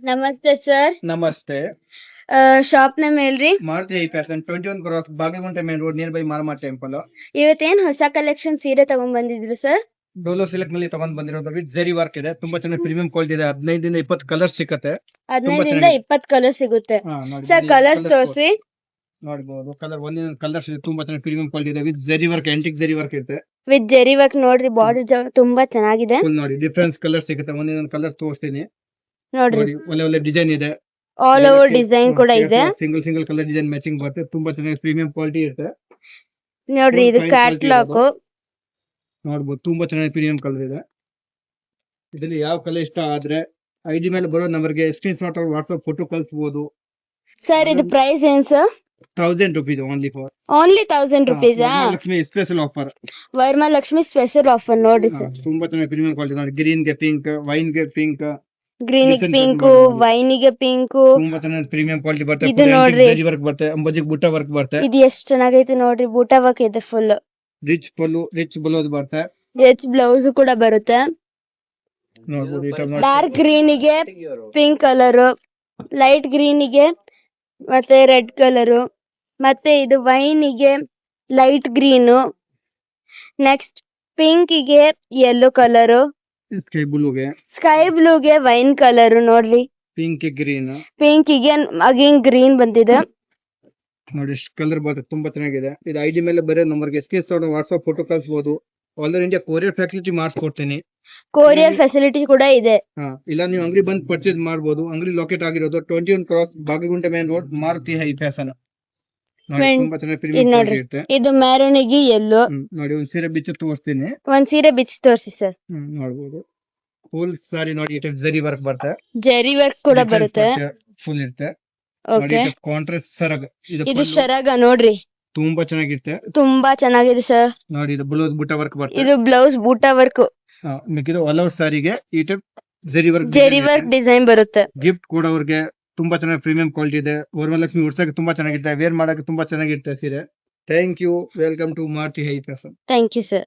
ನಮಸ್ತೆ ಸರ್. ನಮಸ್ತೆ. Shop name ಹೇಳ್ರಿ. Maruti I fashion 21 cross Bagalagunte main road near by Maramma temple. ಇವತ್ತೇನ್ ಹೊಸ ಕಲೆಕ್ಷನ್ ಸೀರೆ ತಗೊಂಡ್ ಬಂದಿದ್ರಿ ಸರ್? ಡೋಲೋ ಸಿಲ್ಕ್ ನಲ್ಲಿ ತಗೊಂಡ್ ಬಂದಿರೋದು ವಿತ್ ಜರಿ ವರ್ಕ್ ಇದೆ. ತುಂಬಾ ಚೆನ್ನಾಗಿ ಪ್ರೀಮಿಯಂ ಕ್ವಾಲಿಟಿ ಇದೆ. 15 ದಿಂದ 20 ಕಲರ್ ಸಿಗುತ್ತೆ. 15 ಇಂದ 20 ಕಲರ್ ಸಿಗುತ್ತೆ. ಸರ್ ಕಲರ್ಸ್ ತೋರಿಸಿ. ನೋಡಬಹುದು ಕಲರ್ ಒಂದಿನ ಕಲರ್ಸ್ ಇದೆ. ತುಂಬಾ ಚೆನ್ನಾಗಿ ಪ್ರೀಮಿಯಂ ಕ್ವಾಲಿಟಿ ಇದೆ ವಿತ್ ಜರಿ ವರ್ಕ್, ಆಂಟಿಕ್ ಜರಿ ವರ್ಕ್ ಇದೆ. ವಿತ್ ಜರಿ ವರ್ಕ್ ನೋಡ್ರಿ, ಬಾರ್ಡರ್ ತುಂಬಾ ಚೆನ್ನಾಗಿದೆ. ಫುಲ್ ನೋಡಿ ಡಿಫರೆನ್ಸ್ ಕಲರ್ ಸಿಗುತ್ತೆ. ಒಂದಿನ ಕಲರ್ ತೋರಿಸ್ತೀನಿ ನೋಡ್ರಿ, ನೋಡಿ. ಒಳ್ಳೆ ಒಳ್ಳೆ ಡಿಸೈನ್ ಇದೆ. ಆಲ್ ಓವರ್ ಡಿಸೈನ್ ಕೂಡ ಇದೆ. ಸಿಂಗಲ್ ಕಲರ್ ಡಿಸೈನ್ ಮ್ಯಾಚಿಂಗ್ ಬರುತ್ತೆ. ತುಂಬಾ ಚೆನ್ನಾಗಿ ಪ್ರೀಮಿಯಂ ಕ್ವಾಲಿಟಿ ಇರುತ್ತೆ. ನೋಡ್ರಿ, ಇದು ಕ್ಯಾಟ್ಲಾಗ್ ನೋಡಬಹುದು. ತುಂಬಾ ಚೆನ್ನಾಗಿ ಪ್ರೀಮಿಯಂ ಕಲರ್ ಇದೆ. ಇದರಲ್ಲಿ ಯಾವ ಕಲರ್ ಇಷ್ಟ ಆದ್ರೆ ಐಡಿ ಮೇಲೆ ಬರೋ ನಂಬರ್ಗೆ ಸ್ಕ್ರೀನ್ ಶಾಟ್ ಆಗಿ ವಾಟ್ಸ್ಆಪ್ ಫೋಟೋ ಕಳಿಸಬಹುದು. ಸರ್ ಇದು ಪ್ರೈಸ್ ಏನ್ sir? 1000 rupees only for only 1000 rupees. Lakshmi special offer. Varamahalakshmi special offer ನೋಡ್ರಿ ಸರ್. ತುಂಬಾ ಚೆನ್ನಾಗಿ ಪ್ರೀಮಿಯಂ ಕ್ವಾಲಿಟಿ ನೋಡಿ. ಗ್ರೀನ್ ಗೆ ಪಿಂಕ್, ವೈನ್ ಗೆ ಪಿಂಕ್, ಗ್ರೀನ್ ಗೆ ಪಿಂಕ್, ವೈನ್ ಗೆ ಪಿಂಕ್. ತುಂಬಾ ಚೆನ್ನಾಗಿ ಪ್ರೀಮಿಯಂ ಕ್ವಾಲಿಟಿ ಬರುತ್ತೆ. ಇದು ನೋಡ್ರಿ, ಜರಿ ವರ್ಕ್ ಬರುತ್ತೆ, ಅಂಬಜಿಗೆ ಬುಟ್ಟ ವರ್ಕ್ ಬರುತ್ತೆ. ಇದು ಎಷ್ಟು ಚೆನ್ನಾಗೈತೆ ನೋಡ್ರಿ. ಬೂಟ ವರ್ಕ್ ಇದೆ ಫುಲ್. ರಿಚ್ ಬ್ಲೌಸ್ ಬರುತ್ತೆ. ರಿಚ್ ಬ್ಲೌಸ್ ಕೂಡ ಬರುತ್ತೆ. ನೋಡಬಹುದು. ಡಾರ್ಕ್ ಗ್ರೀನ್ ಗೆ ಪಿಂಕ್ ಕಲರ್, ಲೈಟ್ ಗ್ರೀನ್ ಗೆ ಮತ್ತೆ ರೆಡ್ ಕಲರ್, ಮತ್ತೆ ಇದು ವೈನ್ ಗೆ ಲೈಟ್ ಗ್ರೀನ್, ನೆಕ್ಸ್ಟ್ ಪಿಂಕ್ ಗೆ ಯೆಲ್ಲೋ ಕಲರ್, ಸ್ಕೈ ಬ್ಲೂ ಗೆ ವೈನ್ ಕಲರ್ ನೋಡ್ರಿ, ಪಿಂಕ್ ಗ್ರೀನ್, ಪಿಂಕ್ ಗೆ ಅಗೇನ್ ಗ್ರೀನ್ ಬಂದಿದೆ ನೋಡಿ. ಕಲರ್ ಬರುತ್ತೆ. ತುಂಬಾ ಚೆನ್ನಾಗಿದೆ. ಇದು ಐಡಿ ಮೇಲೆ ಬರೋ ನಂಬರ್ಗೆ ಸ್ಕ್ರೀನ್ ಶಾಟ್ ವಾಟ್ಸ್ಆಪ್ ಫೋಟೋ ಕಳಿಸಬಹುದು. All over India courier facility ಮಾಡಿಸ್ಕೊಡ್ತೀನಿ. ಕೊರಿಯರ್ ಫೆಸಿಲಿಟಿ ಕೂಡ ಇದೆ. ಇಲ್ಲ ನೀವು ಅಂಗಡಿ ಬಂದು ಪರ್ಚೇಸ್ ಮಾಡಬಹುದು. ಅಂಗಡಿ ಲೊಕೇಟ್ ಆಗಿರೋದು 21 cross Bagalagunte main road, Maruti high fashion. ತುಂಬಾ ಚೆನ್ನಾಗಿ ಪ್ರೀಮಿಯಂ ಕ್ವಾಲಿಟಿ ಇರುತ್ತೆ. ಇದು ಮ್ಯಾರೂನ್ ಗೆ ಯೆಲ್ಲೋ ನೋಡಿ. ಒಂದ್ ಸೀರೆ ಬಿಚ್ಚು ತೋರಿಸ್ತೀನಿ. ಒಂದ್ ಸೀರೆ ಬಿಚ್ಚಿ ತೋರಿಸಿ ಸರ್. ನೋಡಬಹುದು. ಫುಲ್ ಸಾರಿ ನೋಡಿ, ಇಟ್ ಜರಿ ವರ್ಕ್ ಬರುತ್ತೆ. ಜರಿ ವರ್ಕ್ ಕೂಡ ಬರುತ್ತೆ. ಫುಲ್ ಇರುತ್ತೆ. ಓಕೆ, ಕಾಂಟ್ರಾಸ್ಟ್ ಸರಗ್ ಇದು ಶರಗ ನೋಡ್ರಿ. ತುಂಬಾ ಚೆನ್ನಾಗಿರುತ್ತೆ. ತುಂಬಾ ಚೆನ್ನಾಗಿದೆ ಸರ್. ನೋಡಿ, ಇದು ಬ್ಲೌಸ್ ಬುಟ್ಟ ವರ್ಕ್ ಬರುತ್ತೆ. ಇದು ಬ್ಲೌಸ್ ಬೂಟ ವರ್ಕ್. ಮಿಕ್ಕಿದ ಆಲ್ ಓವರ್ ಸಾರಿಗೆ ಈ ಟೈಪ್ ಜರಿ ವರ್ಕ್ ಡಿಸೈನ್ ಬರುತ್ತೆ. ಗಿಫ್ಟ್ ಕೊಡೋರ್ಗೆ ತುಂಬಾ ಚೆನ್ನಾಗಿ ಪ್ರೀಮಿಯಂ ಕ್ವಾಲಿಟಿ ಇದೆ. ವರಮಹಾಲಕ್ಷ್ಮಿ ಉಡ್ಸಕ್ಕೆ ತುಂಬಾ ಚೆನ್ನಾಗಿರುತ್ತೆ. ವೇರ್ ಮಾಡಕ್ಕೆ ತುಂಬಾ ಚೆನ್ನಾಗಿರುತ್ತೆ ಸೀರೆ. Thank you. Welcome to Maruti high fashion. Thank you sir.